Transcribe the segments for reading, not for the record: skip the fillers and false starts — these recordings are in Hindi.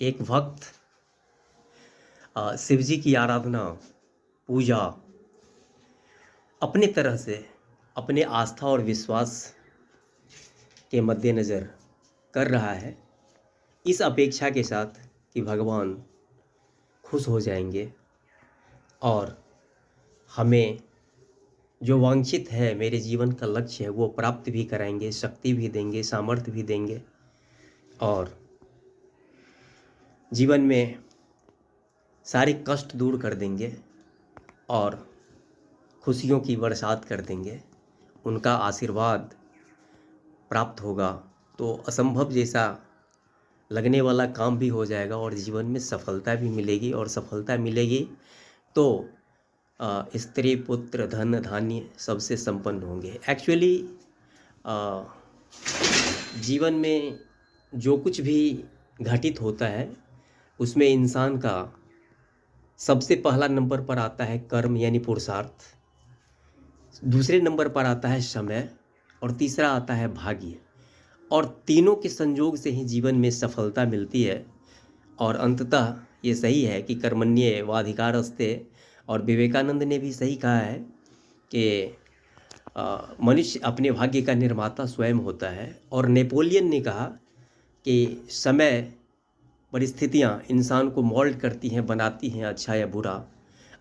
एक वक्त शिव जी की आराधना, पूजा अपने तरह से अपने आस्था और विश्वास के मद्देनज़र कर रहा है, इस अपेक्षा के साथ कि भगवान खुश हो जाएंगे और हमें जो वांछित है, मेरे जीवन का लक्ष्य है, वो प्राप्त भी कराएंगे, शक्ति भी देंगे, सामर्थ्य भी देंगे और जीवन में सारे कष्ट दूर कर देंगे और खुशियों की बरसात कर देंगे। उनका आशीर्वाद प्राप्त होगा तो असंभव जैसा लगने वाला काम भी हो जाएगा और जीवन में सफलता भी मिलेगी और सफलता मिलेगी तो स्त्री पुत्र धन धान्य सबसे संपन्न होंगे। एक्चुअली जीवन में जो कुछ भी घटित होता है उसमें इंसान का सबसे पहला नंबर पर आता है कर्म यानी पुरुषार्थ, दूसरे नंबर पर आता है समय और तीसरा आता है भाग्य। और तीनों के संयोग से ही जीवन में सफलता मिलती है। और अंततः ये सही है कि कर्मण्येवाधिकारस्ते, और विवेकानंद ने भी सही कहा है कि मनुष्य अपने भाग्य का निर्माता स्वयं होता है। और नेपोलियन ने कहा कि समय परिस्थितियाँ इंसान को मोल्ड करती हैं, बनाती हैं अच्छा या बुरा।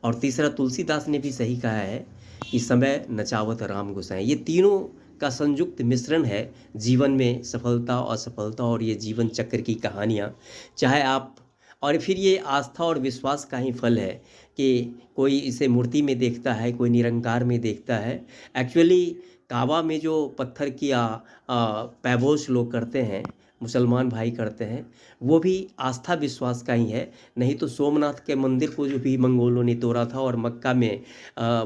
और तीसरा तुलसीदास ने भी सही कहा है कि समय नचावत राम गोसाई। ये तीनों का संयुक्त मिश्रण है जीवन में सफलता और असफलता और ये जीवन चक्र की कहानियाँ। चाहे आप, और फिर ये आस्था और विश्वास का ही फल है कि कोई इसे मूर्ति में देखता है, कोई निरंकार में देखता है। एक्चुअली काबा में जो पत्थर की पैबोश लोग करते हैं, मुसलमान भाई करते हैं, वो भी आस्था विश्वास का ही है। नहीं तो सोमनाथ के मंदिर को जो भी मंगोलों ने तोड़ा था और मक्का में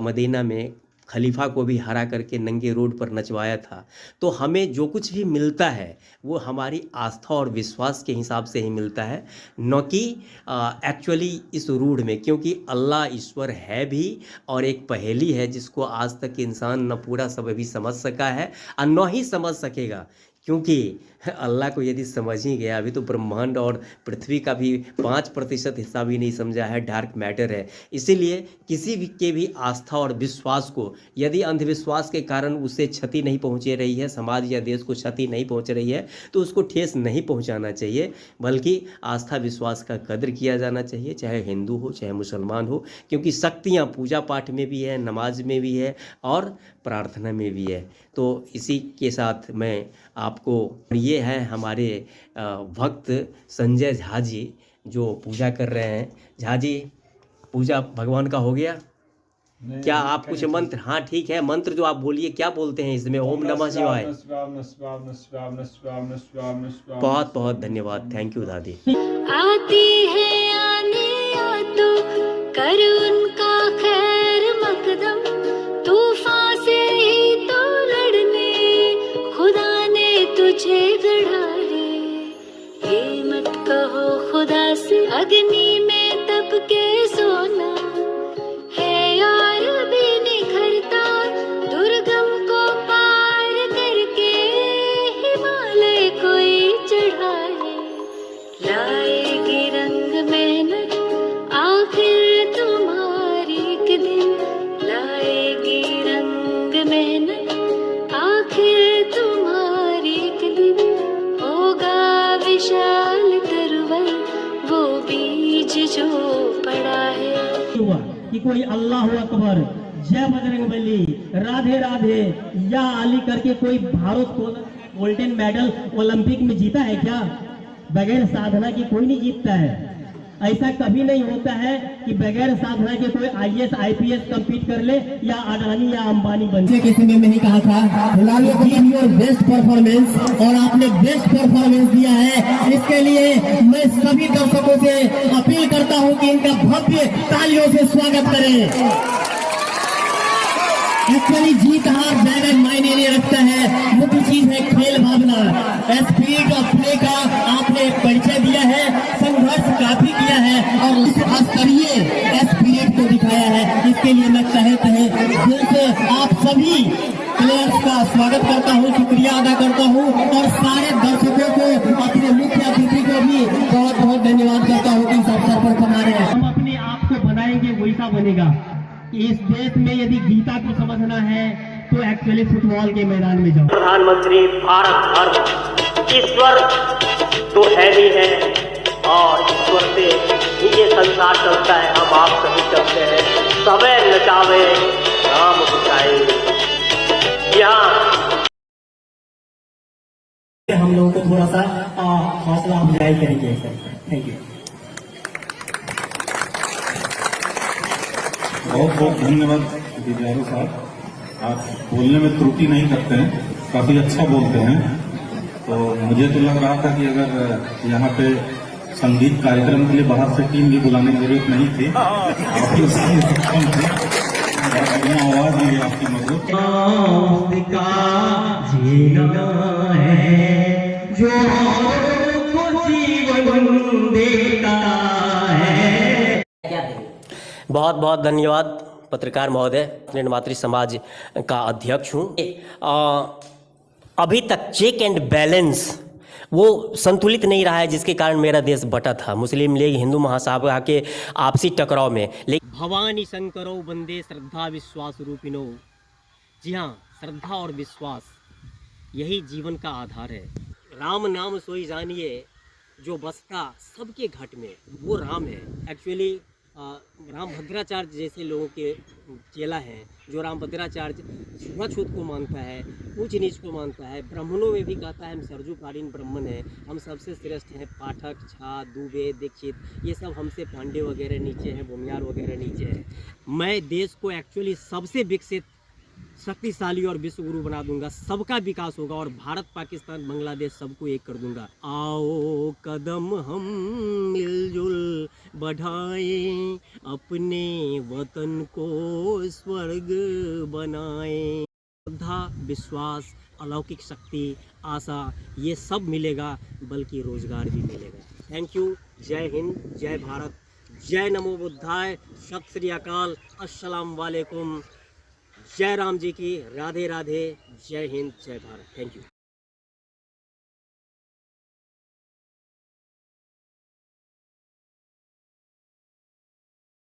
मदीना में खलीफा को भी हरा करके नंगे रोड पर नचवाया था। तो हमें जो कुछ भी मिलता है वो हमारी आस्था और विश्वास के हिसाब से ही मिलता है, न कि एक्चुअली इस रूढ़ में। क्योंकि अल्लाह ईश्वर है भी और एक पहेली है जिसको आज तक इंसान न पूरा सब अभी समझ सका है और न ही समझ सकेगा। क्योंकि अल्लाह को यदि समझ ही गया, अभी तो ब्रह्मांड और पृथ्वी का भी 5% हिस्सा भी नहीं समझा है, डार्क मैटर है। इसीलिए किसी भी के भी आस्था और विश्वास को यदि अंधविश्वास के कारण उसे क्षति नहीं पहुंचे रही है, समाज या देश को क्षति नहीं पहुंच रही है, तो उसको ठेस नहीं पहुंचाना चाहिए, बल्कि आस्था विश्वास का कदर किया जाना चाहिए, चाहे हिंदू हो चाहे मुसलमान हो। क्योंकि शक्तियाँ पूजा पाठ में भी है, नमाज में भी है और प्रार्थना में भी है। तो इसी के साथ मैं आपको, ये है हमारे भक्त संजय झा जी जो पूजा कर रहे हैं। झा जी, पूजा भगवान का हो गया? क्या आप कुछ मंत्र? हाँ ठीक है, मंत्र जो आप बोलिए, क्या बोलते हैं इसमें? ओम नमः शिवाय। बहुत बहुत धन्यवाद, थैंक यू दादी। आती है आने या तो कर उनका खैर मकदम, तूफान से ही तो लड़ने खुदा ने तुझे गढ़ा है। ये मत कहो खुदा से अग्नि में तप के सोना है यार भी निखरता, दुर्गम को पार करके हिमालय कोई चढ़ा है। लाएगी रंग मेहनत आखिर तुम्हारी एक दिन, लाएगी रंग मेहनत आखिर तुम्हारी एक दिन। होगा विशाल तरवल वो बीज जो पड़ा है। कि कोई अल्लाह अकबर, जय बजरंगबली, राधे राधे या अली करके कोई भारत को गोल्डन मेडल ओलंपिक में जीता है क्या? बगैर साधना की कोई नहीं जीतता है। ऐसा कभी नहीं होता है कि बगैर साधना के कोई IAS IPS कम्पीट कर ले या अडानी या अंबानी बन जाए। किसी ने नहीं कहा था योर बेस्ट परफॉर्मेंस, और आपने बेस्ट परफॉर्मेंस दिया है। इसके लिए मैं सभी दर्शकों से अपील करता हूं कि इनका भव्य तालियों से स्वागत करें। एक्चुअली जीत हार ज्यादा मायने नहीं रखता है, मुख्य चीज है खेल भावना। स्पिरिट ऑफ प्ले का आपने परिचय दिया है, संघर्ष काफी किया है और इस स्तरीय स्पिरिट को दिखाया है। इसके लिए मैं कहे दिल से आप सभी प्लेयर्स का स्वागत करता हूँ, शुक्रिया अदा करता हूँ और सारे दर्शकों को, अपने मुख्य अतिथि को भी बहुत बहुत धन्यवाद। धन्यवाद करता हूँ कि इस अवसर पर पधारे हैं। हम अपने आप को बनाएंगे वैसा बनेगा कि इस देश में यदि गीता को समझना है तो एक्चुअली फुटबॉल के मैदान में जाओ। प्रधानमंत्री भारत धर्म ईश्वर तो है ही है और ईश्वर से ही ये संसार चलता है। हम आप सभी चलते हैं, सबे नचावे राम बुझाए। यहाँ हम लोगों को थोड़ा सा हौसला अफजाई करेंगे सर। Thank you. बहुत बहुत धन्यवाद विद्यार्थी साहब, आप बोलने में त्रुटि नहीं करते हैं, काफी अच्छा बोलते हैं। तो मुझे तो लग रहा था कि अगर यहाँ पे संगीत कार्यक्रम के लिए बाहर से टीम भी बुलाने की जरूरत नहीं थी, आप ही उसमें सक्षम थे। आवाज भी है आपकी मधुर। जीना है जो जीवन देता है। बहुत बहुत धन्यवाद पत्रकार महोदय। अपने मातृ समाज का अध्यक्ष हूँ। अभी तक चेक एंड बैलेंस वो संतुलित नहीं रहा है, जिसके कारण मेरा देश बटा था मुस्लिम लीग हिंदू महासभा के आपसी टकराव में। लेकिन भवानी शंकरो वंदे श्रद्धा विश्वास रूपिणो। जी हाँ, श्रद्धा और विश्वास यही जीवन का आधार है। राम नाम सोई जानिए जो बसता सबके घट में, वो राम है। एक्चुअली राम भद्राचार्य जैसे लोगों के चेला हैं, जो राम भद्राचार्य छुआछूत को मानता है, ऊंच नीच को मानता है। ब्राह्मणों में भी कहता है हम सरजूकालीन ब्राह्मण हैं, हम सबसे श्रेष्ठ हैं। पाठक, झा, दुबे, दीक्षित, ये सब हमसे पांडे वगैरह नीचे हैं, भूमियार वगैरह नीचे हैं। मैं देश को एक्चुअली सबसे विकसित, शक्तिशाली और विश्व गुरु बना दूंगा। सबका विकास होगा और भारत, पाकिस्तान, बांग्लादेश सबको एक कर दूंगा। आओ कदम हम मिलजुल बढ़ाएं, अपने वतन को स्वर्ग बनाएं। श्रद्धा, विश्वास, अलौकिक शक्ति, आशा, ये सब मिलेगा, बल्कि रोजगार भी मिलेगा। Thank you. जय हिंद, जय भारत, जय नमो बुद्धाय, सत श्री अकाल, अस्सलाम वालेकुम। जय राम जी की, राधे राधे, जय हिंद, जय भारत। Thank you.